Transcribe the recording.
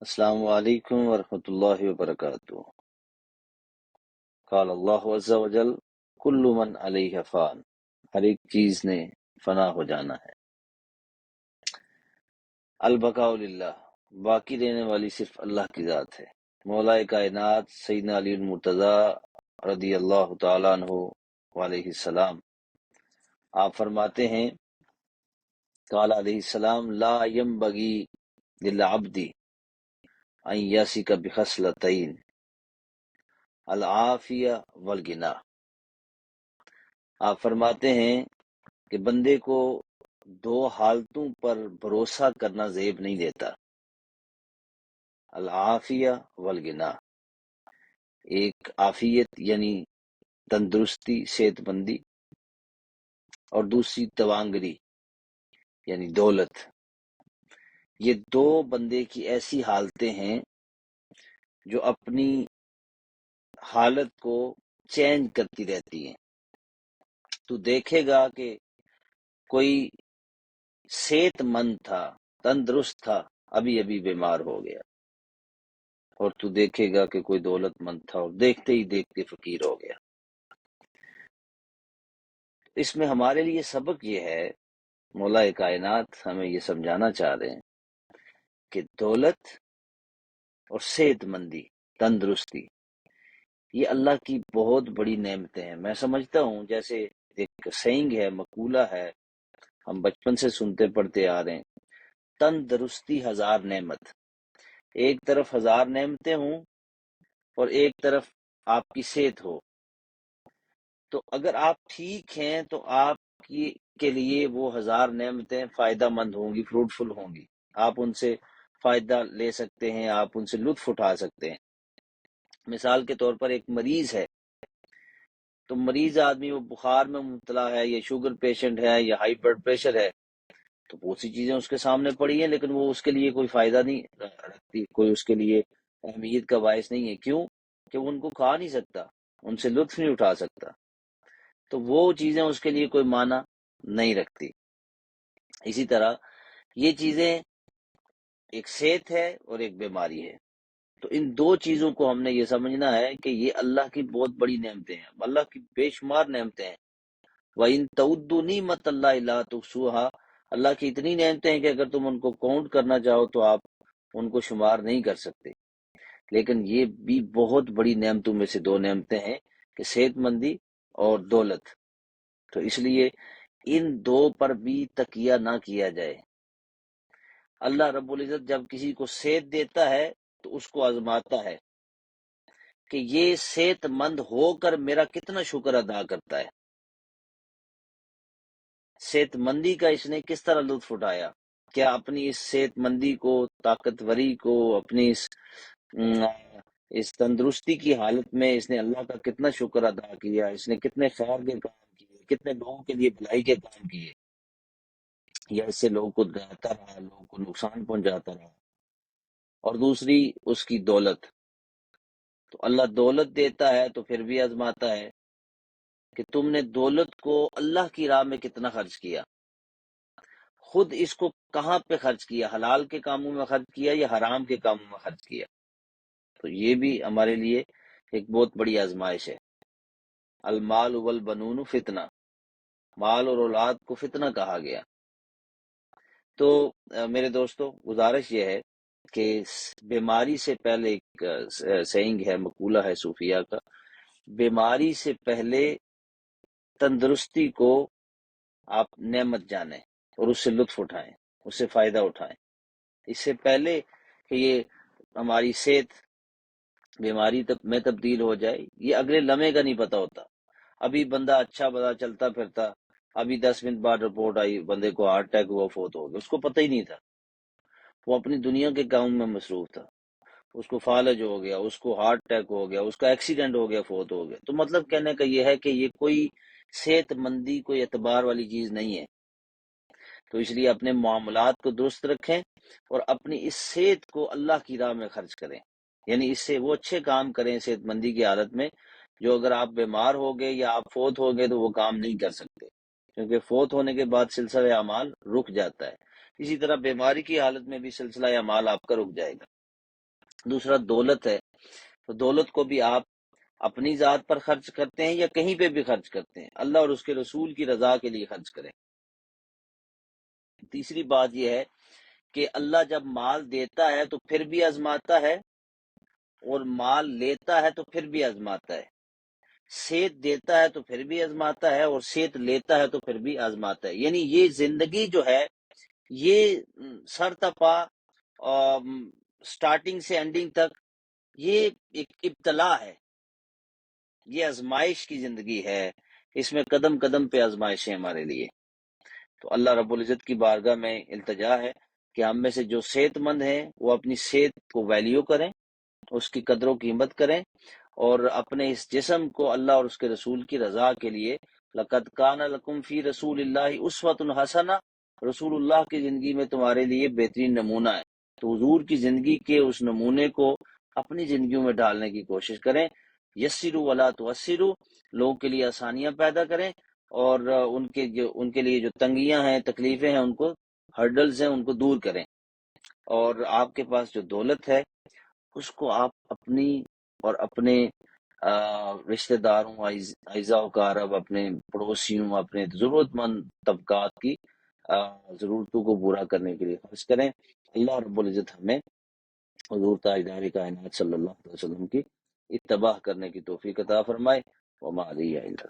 السلام علیکم ورحمۃ اللہ وبرکاتہ۔ قال اللہ عز وجل کل من علیہ فان، ہر ایک چیز نے فنا ہو جانا ہے۔ البقاء للہ، باقی رہنے والی صرف اللہ کی ذات ہے۔ مولا کائنات سیدنا علی المرتضی رضی اللہ تعالیٰ عنہ علیہ السلام، آپ فرماتے ہیں قال علیہ السلام لا ینبغی للعبد ان یسک بخصلتین العافیہ والغنی۔ آپ فرماتے ہیں کہ بندے کو دو حالتوں پر بھروسہ کرنا زیب نہیں دیتا، العافیہ والغنی، ایک عافیت یعنی تندرستی صحت مندی، اور دوسری توانگری یعنی دولت۔ یہ دو بندے کی ایسی حالتیں ہیں جو اپنی حالت کو چینج کرتی رہتی ہیں۔ تو دیکھے گا کہ کوئی صحت مند تھا، تندرست تھا، ابھی ابھی بیمار ہو گیا، اور تو دیکھے گا کہ کوئی دولت مند تھا اور دیکھتے ہی دیکھتے فقیر ہو گیا۔ اس میں ہمارے لیے سبق یہ ہے، مولا کائنات ہمیں یہ سمجھانا چاہ رہے ہیں کہ دولت اور صحت مندی، تندرستی، یہ اللہ کی بہت بڑی نعمتیں ہیں۔ میں سمجھتا ہوں جیسے ایک سینگ ہے، مقولہ ہے، ہم بچپن سے سنتے پڑھتے آ رہے ہیں، تندرستی ہزار نعمت۔ ایک طرف ہزار نعمتیں ہوں اور ایک طرف آپ کی صحت ہو، تو اگر آپ ٹھیک ہیں تو آپ کے لیے وہ ہزار نعمتیں فائدہ مند ہوں گی، فروٹفل ہوں گی، آپ ان سے فائدہ لے سکتے ہیں، آپ ان سے لطف اٹھا سکتے ہیں۔ مثال کے طور پر ایک مریض ہے، تو مریض آدمی وہ بخار میں مبتلا ہے، یا شوگر پیشنٹ ہے، یا ہائی بلڈ پریشر ہے، تو بہت سی چیزیں اس کے سامنے پڑی ہیں، لیکن وہ اس کے لیے کوئی فائدہ نہیں رکھتی، کوئی اس کے لیے اہمیت کا باعث نہیں ہے۔ کیوں؟ کہ وہ ان کو کھا نہیں سکتا، ان سے لطف نہیں اٹھا سکتا، تو وہ چیزیں اس کے لیے کوئی معنی نہیں رکھتی۔ اسی طرح یہ چیزیں، ایک صحت ہے اور ایک بیماری ہے، تو ان دو چیزوں کو ہم نے یہ سمجھنا ہے کہ یہ اللہ کی بہت بڑی نعمتیں ہیں، اللہ کی بے شمار نعمتیں ہیں۔ وَإِن تَعُدُّوا نِعْمَتَ اللَّهِ لَا تُحْصُوهَا، اللہ کی اتنی نعمتیں ہیں کہ اگر تم ان کو کاؤنٹ کرنا چاہو تو آپ ان کو شمار نہیں کر سکتے۔ لیکن یہ بھی بہت بڑی نعمتوں میں سے دو نعمتیں ہیں کہ صحت مندی اور دولت، تو اس لیے ان دو پر بھی تکیہ نہ کیا جائے۔ اللہ رب العزت جب کسی کو صحت دیتا ہے تو اس کو آزماتا ہے کہ یہ صحت مند ہو کر میرا کتنا شکر ادا کرتا ہے، صحت مندی کا اس نے کس طرح لطف اٹھایا، کیا اپنی اس صحت مندی کو، طاقتوری کو، اپنی اس تندرستی کی حالت میں اس نے اللہ کا کتنا شکر ادا کیا، اس نے کتنے خیر کے کام کیے، کتنے لوگوں کے لیے بھلائی کے کام کیے، یا اس سے لوگوں کو ڈراتا رہا، لوگوں کو نقصان پہنچاتا رہا۔ اور دوسری اس کی دولت، تو اللہ دولت دیتا ہے تو پھر بھی آزماتا ہے کہ تم نے دولت کو اللہ کی راہ میں کتنا خرچ کیا، خود اس کو کہاں پہ خرچ کیا، حلال کے کاموں میں خرچ کیا یا حرام کے کاموں میں خرچ کیا۔ تو یہ بھی ہمارے لیے ایک بہت بڑی آزمائش ہے۔ المال والبنون فتنہ، مال اور اولاد کو فتنہ کہا گیا۔ تو میرے دوستو، گزارش یہ ہے کہ بیماری سے پہلے، ایک سینگ ہے، مقولہ ہے صوفیہ کا، بیماری سے پہلے تندرستی کو آپ نعمت جانیں اور اس سے لطف اٹھائیں، اس سے فائدہ اٹھائیں، اس سے پہلے کہ یہ ہماری صحت بیماری میں تبدیل ہو جائے۔ یہ اگلے لمحے کا نہیں پتہ ہوتا، ابھی بندہ اچھا بدا چلتا پھرتا، ابھی 10 منٹ بعد رپورٹ آئی بندے کو ہارٹ اٹیک ہوا، فوت ہو گیا، اس کو پتہ ہی نہیں تھا، وہ اپنی دنیا کے کام میں مصروف تھا، اس کو فالج ہو گیا، اس کو ہارٹ اٹیک ہو گیا، اس کا ایکسیڈنٹ ہو گیا، فوت ہو گیا۔ تو مطلب کہنے کا یہ ہے کہ یہ کوئی صحت مندی، کوئی اعتبار والی چیز نہیں ہے۔ تو اس لیے اپنے معاملات کو درست رکھیں اور اپنی اس صحت کو اللہ کی راہ میں خرچ کریں، یعنی اس سے وہ اچھے کام کریں صحت مندی کی حالت میں، جو اگر آپ بیمار ہو گئے یا آپ فوت ہو گئے تو وہ کام نہیں کر سکتے، کیونکہ فوت ہونے کے بعد سلسلہ اعمال رک جاتا ہے۔ اسی طرح بیماری کی حالت میں بھی سلسلہ اعمال آپ کا رک جائے گا۔ دوسرا دولت ہے، تو دولت کو بھی آپ اپنی ذات پر خرچ کرتے ہیں یا کہیں پہ بھی خرچ کرتے ہیں، اللہ اور اس کے رسول کی رضا کے لیے خرچ کریں۔ تیسری بات یہ ہے کہ اللہ جب مال دیتا ہے تو پھر بھی آزماتا ہے، اور مال لیتا ہے تو پھر بھی آزماتا ہے، صحت دیتا ہے تو پھر بھی آزماتا ہے، اور صحت لیتا ہے تو پھر بھی آزماتا ہے۔ یعنی یہ زندگی جو ہے یہ سر تپا سٹارٹنگ سے اینڈنگ تک یہ ایک ابتلا ہے، یہ آزمائش کی زندگی ہے، اس میں قدم قدم پہ آزمائش ہے ہمارے لیے۔ تو اللہ رب العزت کی بارگاہ میں التجا ہے کہ ہم میں سے جو صحت مند ہیں وہ اپنی صحت کو ویلیو کریں، اس کی قدر و قیمت کریں، اور اپنے اس جسم کو اللہ اور اس کے رسول کی رضا کے لیے لقد کان لکم فی رسول اللہ اسوۃ حسنہ، رسول اللہ کی زندگی میں تمہارے لیے بہترین نمونہ ہے۔ تو حضور کی زندگی کے اس نمونے کو اپنی زندگیوں میں ڈالنے کی کوشش کریں۔ یسروا ولا تعسروا، لوگوں کے لیے آسانیاں پیدا کریں، اور ان کے لیے جو تنگیاں ہیں، تکلیفیں ہیں، ان کو ہرڈلز ہیں، ان کو دور کریں۔ اور آپ کے پاس جو دولت ہے اس کو آپ اپنی اور اپنے رشتہ داروں، اعزاء و اقارب، اپنے پڑوسیوں، اپنے ضرورت مند طبقات کی ضرورتوں کو پورا کرنے کے لیے خرچ کریں۔ اللہ رب العزت ہمیں حضور تاجدار کائنات صلی اللہ علیہ وسلم کی اتباع کرنے کی توفیق عطا فرمائے۔ وما علیہ الا